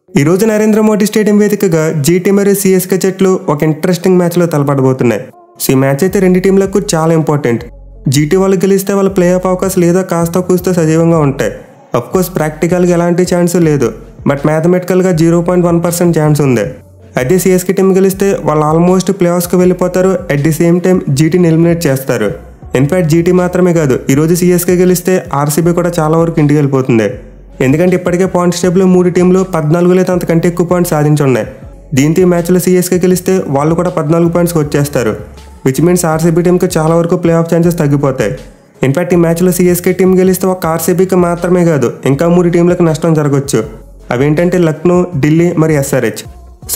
ఈ రోజు నరేంద్ర మోడీ స్టేడియం వేదికగా జీటీ మరియు సిఎస్కే జట్లు ఒక ఇంట్రెస్టింగ్ మ్యాచ్లో తలపడబోతున్నాయి. సో ఈ మ్యాచ్ అయితే రెండు టీంలకు చాలా ఇంపార్టెంట్. జీటీ వాళ్ళు గెలిస్తే వాళ్ళ ప్లే ఆఫ్ అవకాశాలు ఏదో కాస్త కూస్తో సజీవంగా ఉంటాయి. అఫ్కోర్స్ ప్రాక్టికల్గా ఎలాంటి ఛాన్స్ లేదు, బట్ మ్యాథమెటికల్గా 0.1% ఛాన్స్ ఉంది. అదే సిఎస్కే టీం గెలిస్తే వాళ్ళు ఆల్మోస్ట్ ప్లే ఆఫ్స్కి వెళ్ళిపోతారు. అట్ ది సేమ్ టైం జీటీని ఎలిమినేట్ చేస్తారు. ఇన్ఫ్యాక్ట్ జీటీ మాత్రమే కాదు, ఈరోజు సిఎస్కే గెలిస్తే ఆర్సీబీ కూడా చాలా వరకు ఇంటికి వెళ్ళిపోతుంది. ఎందుకంటే ఇప్పటికే పాయింట్స్ టేబుల్లో 3 టీంలు 14 లేదా అంతకంటే ఎక్కువ పాయింట్స్ సాధించున్నాయి. దీంతో ఈ మ్యాచ్లో సిఎస్కే గెలిస్తే వాళ్ళు కూడా 14 పాయింట్స్ వచ్చేస్తారు. విచ్ మీన్స్ ఆర్సీబీ టీంకి చాలా వరకు ప్లే ఆఫ్ ఛాన్సెస్ తగ్గిపోతాయి. ఇన్ఫ్యాక్ట్ ఈ మ్యాచ్లో సిఎస్కే టీం గెలిస్తే ఒక ఆర్సీబీకి మాత్రమే కాదు, ఇంకా 3 టీంలకు నష్టం జరగవచ్చు. అవేంటంటే లక్నో, ఢిల్లీ మరి ఎస్ఆర్హెచ్.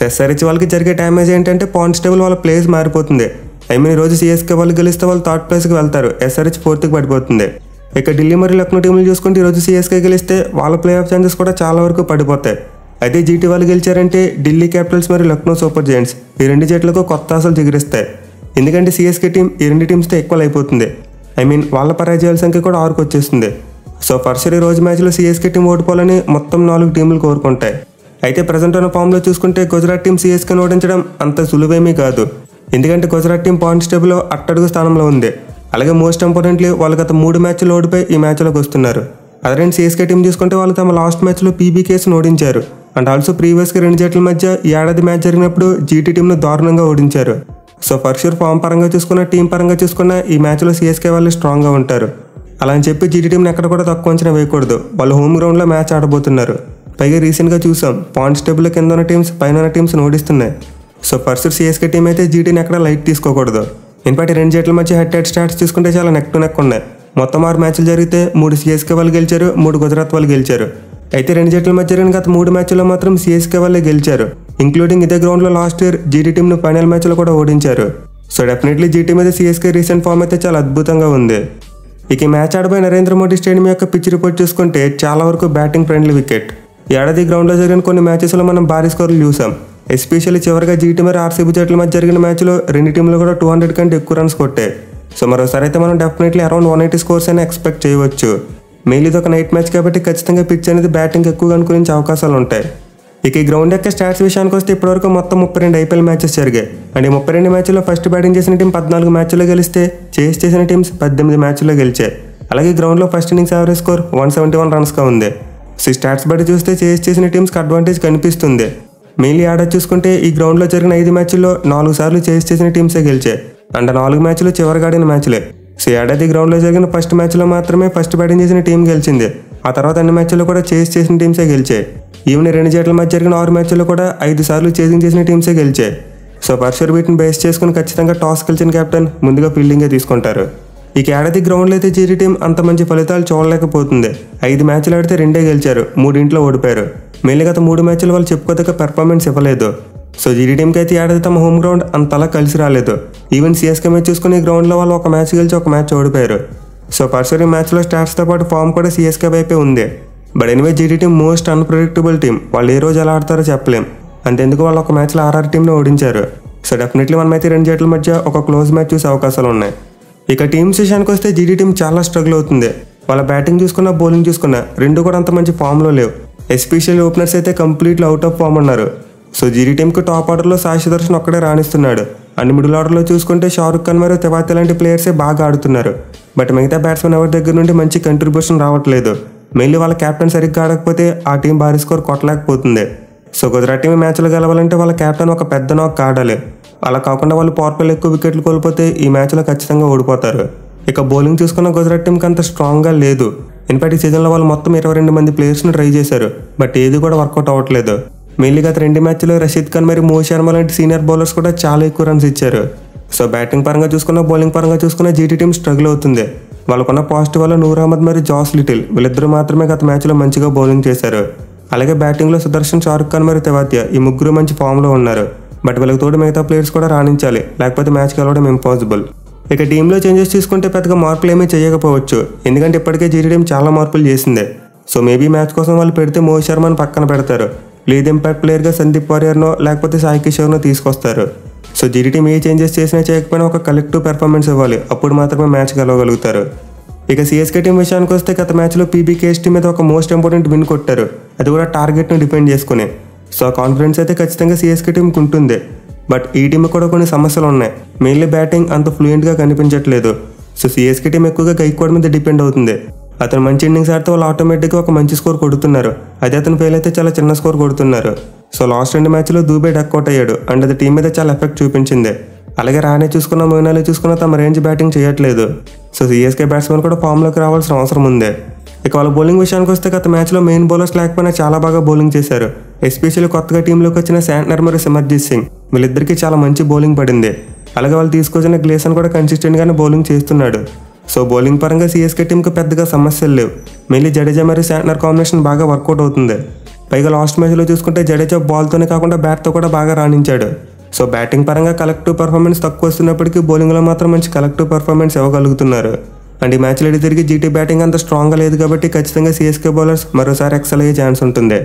ఎస్ఆర్హెచ్ వాళ్ళకి జరిగే డ్యామేజ్ ఏంటంటే పాయింట్స్ టేబుల్ వాళ్ళ ప్లేస్ మారిపోతుంది. ఈ రోజు సిఎస్కే వాళ్ళు గెలిస్తే వాళ్ళు థర్డ్ ప్లేస్కి వెళ్తారు, ఎస్ఆర్హెచ్ 4th పడిపోతుంది. ఇక ఢిల్లీ మరియు లక్నో టీంలు చూసుకుంటే ఈరోజు సిఎస్కే గెలిస్తే వాళ్ళ ప్లే ఆఫ్ ఛాన్సెస్ కూడా చాలా వరకు పడిపోతాయి. అదే జీటీ వాళ్ళు గెలిచారంటే ఢిల్లీ క్యాపిటల్స్ మరియు లక్నో సూపర్ జైంట్స్ ఈ రెండు జట్లకు కొత్త ఆశలు చిగురిస్తాయి. ఎందుకంటే సిఎస్కే టీం ఈ రెండు టీమ్స్తో ఈక్వల్ అయిపోతుంది. వాళ్ళ పరాజయాల సంఖ్య కూడా 6కు వచ్చేస్తుంది. సో ఫస్ట్ ఈ రోజు మ్యాచ్లో సిఎస్కే టీం ఓడిపోవాలని మొత్తం 4 టీంలు కోరుకుంటాయి. అయితే ప్రజెంట్ ఉన్న ఫామ్లో చూసుకుంటే గుజరాత్ టీం సిఎస్కేని ఓడించడం అంత సులువేమీ కాదు. ఎందుకంటే గుజరాత్ టీం పాయింట్స్ టేబుల్లో అట్టడుగు స్థానంలో ఉంది. అలాగే మోస్ట్ ఇంపార్టెంట్లీ వాళ్ళు గత 3 మ్యాచ్లు ఓడిపోయి ఈ మ్యాచ్లోకి వస్తున్నారు. అదే సిఎస్కే టీం చూసుకుంటే వాళ్ళు తమ లాస్ట్ మ్యాచ్లో పీబీకేస్ని ఓడించారు. అండ్ ఆల్సో ప్రీవియస్గా 2 జట్ల మధ్య ఈ ఏడాది మ్యాచ్ జరిగినప్పుడు జీటీ టీంను దారుణంగా ఓడించారు. సో ఫర్ షూర్ ఫామ్ పరంగా చూసుకున్న టీం పరంగా చూసుకున్న ఈ మ్యాచ్లో సిఎస్కే వాళ్ళు స్ట్రాంగ్గా ఉంటారు. అలా అని చెప్పి జీటీ టీంని ఎక్కడ కూడా తక్కువ అంచనా వేయకూడదు. వాళ్ళు హోమ్ గ్రౌండ్లో మ్యాచ్ ఆడబోతున్నారు. పైగా రీసెంట్గా చూసాం పాయింట్స్ టేబుల్ కింద ఉన్న టీమ్స్ పైన ఉన్న టీమ్స్ని ఓడిస్తున్నాయి. సో ఫస్ట్ సిఎస్కే టీం అయితే జీటీని ఎక్కడ లైట్ తీసుకోకూడదు. ఇన్ఫాక్ట్ 2 జట్ల మధ్య హెడ్ స్టాట్స్ చూసుకుంటే చాలా నెక్ టు నెక్ ఉన్నాయి. మొత్తం 6 మ్యాచ్లు జరిగితే 3 సిఎస్కే వాళ్ళు గెలిచారు, 3 గుజరాత్ వాళ్ళు గెలిచారు. అయితే 2 జట్ల మధ్య జరిగిన గత 3 మ్యాచ్ల్లో మాత్రం సిఎస్కే వాళ్ళే గెలిచారు. ఇంక్లూడింగ్ ఇదే గ్రౌండ్లో లాస్ట్ ఇయర్ జీటీ టీంను ఫైనల్ మ్యాచ్లో కూడా ఓడించారు. సో డెఫినెట్లీ జీటీ మీద సిఎస్కే రీసెంట్ ఫామ్ అయితే చాలా అద్భుతంగా ఉంది. ఇక ఈ మ్యాచ్ ఆడబోయే నరేంద్ర మోడీ స్టేడియం యొక్క పిచ్ రిపోర్ట్ చూసుకుంటే చాలా వరకు బ్యాటింగ్ ఫ్రెండ్లీ వికెట్. ఏడాది గ్రౌండ్లో జరిగిన కొన్ని మ్యాచెస్లో మనం భారీ స్కోర్లు చూసాం. ఎస్పెషల్లీ చివరిగా జీటీ మరియు ఆర్సీబీ జట్ల మధ్య జరిగిన మ్యాచ్లో 2 టీంలు కూడా 200 కంటే ఎక్కువ రన్స్ కొట్టాయి. సో మరోసారి అయితే మనం డెఫినెట్లీ అరౌండ్ 180 స్కోర్స్ అయినా ఎక్స్పెక్ట్ చేయవచ్చు. మెయిన్ ఇది ఒక నైట్ మ్యాచ్ కాబట్టి ఖచ్చితంగా పిచ్ అనేది బ్యాటింగ్ ఎక్కువగా అనుకునే అవకాశాలు ఉంటాయి. ఇక ఈ గ్రౌండ్ యొక్క స్టాట్స్ విషయానికి వస్తే ఇప్పటివరకు మొత్తం 32 ఐపీఎల్ మ్యాచెస్ జరిగాయి. అండ్ ఈ 32 మ్యాచ్ల్లో ఫస్ట్ బ్యాటింగ్ చేసిన టీం 14 మ్యాచ్ల్లో గెలిస్తే చేస్ చేసిన టీమ్స్ 18 మ్యాచ్ల్లో గెలిచాయి. అలాగే గ్రౌండ్లో ఫస్ట్ ఇన్నింగ్స్ యావరేజ్ స్కోర్ 171 రన్స్గా ఉంది. సో స్టాట్స్ బట్టి చూస్తే చేస్ చేసిన టీమ్స్కి అడ్వాంటేజ్ కనిపిస్తుంది. మెయిన్లీ ఆడ చూసుకుంటే ఈ గ్రౌండ్లో జరిగిన 5 మ్యాచ్ల్లో 4 సార్లు చేస్ చేసిన టీమ్సే గెలిచాయి. అండ్ 4 మ్యాచ్లు చివరిగా ఆడిన మ్యాచ్లే. సో ఏడాది గ్రౌండ్లో జరిగిన ఫస్ట్ మ్యాచ్లో మాత్రమే ఫస్ట్ బ్యాటింగ్ చేసిన టీం గెలిచింది. ఆ తర్వాత అన్ని మ్యాచ్ల్లో కూడా చేస్ చేసిన టీమ్సే గెలిచాయి. ఈవెన్ 2 జట్ల మధ్య జరిగిన 6 మ్యాచ్ల్లో కూడా 5 సార్లు చేసింగ్ చేసిన టీమ్సే గెలిచాయి. సో పర్షర్ వీటిని బేస్ చేసుకుని ఖచ్చితంగా టాస్ గెలిచిన కెప్టెన్ ముందుగా ఫీల్డింగే తీసుకుంటారు. ఈ ఏడాది గ్రౌండ్లో అయితే జీటీ టీం అంత మంచి ఫలితాలు చూడలేకపోతుంది. 5 మ్యాచ్లు ఆడితే 2 గెలిచారు, 3 ఓడిపోయారు. మెయిన్లీ గత 3 మ్యాచ్లు వాళ్ళు చెప్పుకోదగ్గ పెర్ఫార్మెన్స్ ఇవ్వలేదు. సో జీటీ టీంకి అయితే ఏడాది తమ హోమ్ గ్రౌండ్ అంతలా కలిసి రాలేదు. ఈవెన్ సిఎస్కే మ్యాచ్ చూసుకుని ఈ గ్రౌండ్లో వాళ్ళు ఒక మ్యాచ్ గెలిచి ఒక మ్యాచ్ ఓడిపోయారు. సో పర్సర్ ఈ మ్యాచ్లో స్టాట్స్తో పాటు ఫామ్ కూడా సిఎస్కే వైపే ఉంది. But anyway GT team most unpredictable team. వాళ్ళు ఏ రోజు ఎలా ఆడతారో చెప్పలేం. అంతెందుకు వాళ్ళు ఒక మ్యాచ్లో ఆర్ఆర్ టీంని ఓడించారు. సో డెఫినెట్లీ మనమైతే 2 జట్ల మధ్య ఒక క్లోజ్ మ్యాచ్ చూసే అవకాశాలు ఉన్నాయి. ఇక టీమ్స్ విషయానికి వస్తే జీటీ టీం చాలా స్ట్రగుల్ అవుతుంది. వాళ్ళ బ్యాటింగ్ చూసుకున్నా బౌలింగ్ చూసుకున్నా 2 కూడా అంత మంచి ఫామ్లో లేవు. ఎస్పెషల్లీ ఓపెనర్స్ అయితే కంప్లీట్లీ అవుట్ ఆఫ్ ఫామ్ ఉన్నారు. సో జీటీ టీంకి టాప్ ఆర్డర్లో సాయి సుదర్శన్ ఒక్కడే రాణిస్తున్నాడు. అండ్ మిడిల్ ఆర్డర్లో చూసుకుంటే షారుఖ్ ఖాన్ మరియు తెవాతి లాంటి ప్లేయర్సే బాగా ఆడుతున్నారు. బట్ మిగతా బ్యాట్స్మెన్ ఎవరి దగ్గర నుండి మంచి కంట్రిబ్యూషన్ రావట్లేదు. మెయిన్లీ వాళ్ళ కెప్టెన్ సరిగ్గా ఆడకపోతే ఆ టీం భారీ స్కోర్ కొట్టలేకపోతుంది. సో గుజరాత్ టీం మ్యాచ్లో గెలవాలంటే వాళ్ళ కెప్టెన్ ఒక పెద్ద నాక్ ఆడాలి. అలా కాకుండా వాళ్ళు పవర్ ప్లేలో ఎక్కువ వికెట్లు కోల్పోతే ఈ మ్యాచ్లో ఖచ్చితంగా ఓడిపోతారు. ఇక బౌలింగ్ చూసుకున్న గుజరాత్ టీంకి అంత స్ట్రాంగ్గా లేదు. ఇన్ఫాక్ట్ ఈ సీజన్లో వాళ్ళు మొత్తం 22 మంది ప్లేయర్స్ని ట్రై చేశారు. బట్ ఏది కూడా వర్కౌట్ అవ్వట్లేదు. మెయిన్లీ గత 2 మ్యాచ్లో రషీద్ ఖాన్ మరియు మోహిత్ శర్మ లాంటి సీనియర్ బౌలర్స్ కూడా చాలా ఎక్కువ రన్స్ ఇచ్చారు. సో బ్యాటింగ్ పరంగా చూసుకున్న బౌలింగ్ పరంగా చూసుకున్న జీటీ టీం స్ట్రగుల్ అవుతుంది. వాళ్ళకున్న పాజిటివ్ వల్ల నూర్ అహ్మద్ మరియు జాస్ లిటిల్ వీళ్ళిద్దరూ మాత్రమే గత మ్యాచ్లో మంచిగా బౌలింగ్ చేశారు. అలాగే బ్యాటింగ్లో సుదర్శన్, షారుఖ్ ఖాన్ మరియు తెవాతియా ఈ ముగ్గురు మంచి ఫామ్లో ఉన్నారు. బట్ వీళ్ళకి తోడు మిగతా ప్లేయర్స్ కూడా రాణించాలి, లేకపోతే మ్యాచ్ గెలవడం ఇంపాసిబుల్. ఇక టీంలో చేంజెస్ తీసుకుంటే పెద్దగా మార్పులు ఏమీ చేయకపోవచ్చు. ఎందుకంటే ఇప్పటికే జీటీ టీం చాలా మార్పులు చేసిందే. సో మేబీ మ్యాచ్ కోసం వాళ్ళు పెడితే మోహిత్ శర్మని పక్కన పెడతారు. లీడ్ ఇంపాక్ట్ ప్లేయర్గా సందీప్ వారియర్నో లేకపోతే సాయి కిషోర్నో తీసుకొస్తారు. సో జీటీ టీం ఏ చేంజెస్ చేసినా చేయకపోయినా ఒక కలెక్టివ్ పెర్ఫార్మెన్స్ ఇవ్వాలి. అప్పుడు మాత్రమే మ్యాచ్ గెలవగలుగుతారు. ఇక సిఎస్కే టీం విషయానికి వస్తే గత మ్యాచ్లో పీబీకేఎస్ టీం మీద ఒక మోస్ట్ ఇంపార్టెంట్ విన్ కొట్టారు. అది కూడా టార్గెట్ను డిపెండ్ చేసుకుని. సో ఆ కాన్ఫిడెన్స్ అయితే ఖచ్చితంగా సిఎస్కే టీంకి ఉంటుంది. బట్ ఈ టీం కూడా కొన్ని సమస్యలు ఉన్నాయి. మెయిన్లీ బ్యాటింగ్ అంత ఫ్లూయెంట్గా కనిపించట్లేదు. సో సిఎస్కే టీం ఎక్కువగా గైక్వాడ్ మీద డిపెండ్ అవుతుంది. అతను మంచి ఇన్నింగ్స్ ఆడితే వాళ్ళు ఆటోమేటిక్గా ఒక మంచి స్కోర్ కొడుతున్నారు. అదే అతను ఫెయిల్ అయితే చాలా చిన్న స్కోర్ కొడుతున్నారు. సో లాస్ట్ 2 మ్యాచ్లో దూబే డక్అవుట్ అయ్యాడు అండ్ అది టీం మీద చాలా ఎఫెక్ట్ చూపించింది. అలాగే రానే చూసుకున్న మొయినాలీ చూసుకున్న తమ రేంజ్ బ్యాటింగ్ చేయట్లేదు. సో సిఎస్కే బ్యాట్స్మెన్ కూడా ఫామ్లోకి రావాల్సిన అవసరం ఉంది. ఇక వాళ్ళ బౌలింగ్ విషయానికి వస్తే గత మ్యాచ్లో మెయిన్ బౌలర్స్ లేకపోయినా చాలా బాగా బౌలింగ్ చేశారు. ఎస్పెషల్లీ కొత్తగా టీంలోకి వచ్చిన శాంట్నర్ మరియు సిమర్జీత్ సింగ్ వీళ్ళిద్దరికీ చాలా మంచి బౌలింగ్ పడింది. అలాగే వాళ్ళు తీసుకొచ్చిన గ్లేసన్ కూడా కన్సిస్టెంట్గానే బౌలింగ్ చేస్తున్నాడు. సో బౌలింగ్ పరంగా సిఎస్కే టీంకి పెద్దగా సమస్యలు లేవు. మెయిన్లీ జడేజా మరియు శాంట్నర్ కాంబినేషన్ బాగా వర్కౌట్ అవుతుంది. పైగా లాస్ట్ మ్యాచ్లో చూసుకుంటే జడేజా బాల్తోనే కాకుండా బ్యాట్తో కూడా బాగా రాణించాడు. సో బ్యాటింగ్ పరంగా కలెక్టివ్ పర్ఫార్మెన్స్ తక్కువ వస్తున్నప్పటికీ బౌలింగ్లో మాత్రం మంచి కలెక్టివ్ పర్ఫార్మెన్స్ ఇవ్వగలుగుతున్నారు. అండ్ ఈ మ్యాచ్లో తిరిగి జీటీ బ్యాటింగ్ అంత స్ట్రాంగ్గా లేదు కాబట్టి ఖచ్చితంగా సిఎస్కే బౌలర్స్ మరోసారి ఎక్సెల్ అయ్యే ఛాన్స్ ఉంటుంది.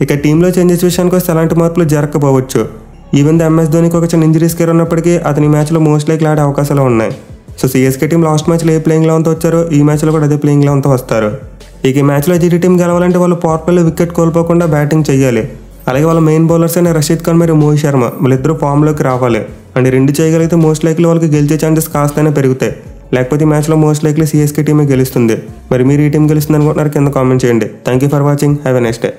ఇక టీంలో చేంజెస్ విషయానికి వస్తే ఎలాంటి మార్పులు జరగకపోవచ్చు. ఈవెన్ ఎంఎస్ ధోనికి ఒక చిన్న ఇంజరీ స్కేర్ ఉన్నప్పటికీ అతని మ్యాచ్లో మోస్ట్ లైక్లీ ఆడే అవకాశాలు ఉన్నాయి. సో సిఎస్కే టీం లాస్ట్ మ్యాచ్లో ఏ ప్లేయింగ్ లెవెన్తో వచ్చారో ఈ మ్యాచ్లో కూడా అదే ప్లేయింగ్ లెవెన్తో వస్తారు. ఇక ఈ మ్యాచ్లో జీటీ టీం గెలవాలంటే వాళ్ళు పవర్ ప్లేలో వికెట్ కోల్పోకుండా బ్యాటింగ్ చేయాలి. అలాగే వాళ్ళ మెయిన్ బౌలర్స్ అయిన రషీద్ ఖాన్ మరియు మోహిత్ శర్మ వీళ్ళిద్దరూ ఫామ్లోకి రావాలి. అండ్ 2 చేయగలిగితే మోస్ట్ లైక్లీ వాళ్ళకి గెలిచే ఛాన్సెస్ కాస్తనే పెరుగుతాయి. లేకపోతే ఈ మ్యాచ్లో మోస్ట్ లైక్లీ సిఎస్కే టీమే గెలుస్తుంది. మరి మీరు ఈ టీం గెలుస్తుంది అనుకుంటున్నారు కింద కామెంట్ చేయండి. Thank you for watching. Have a nice day.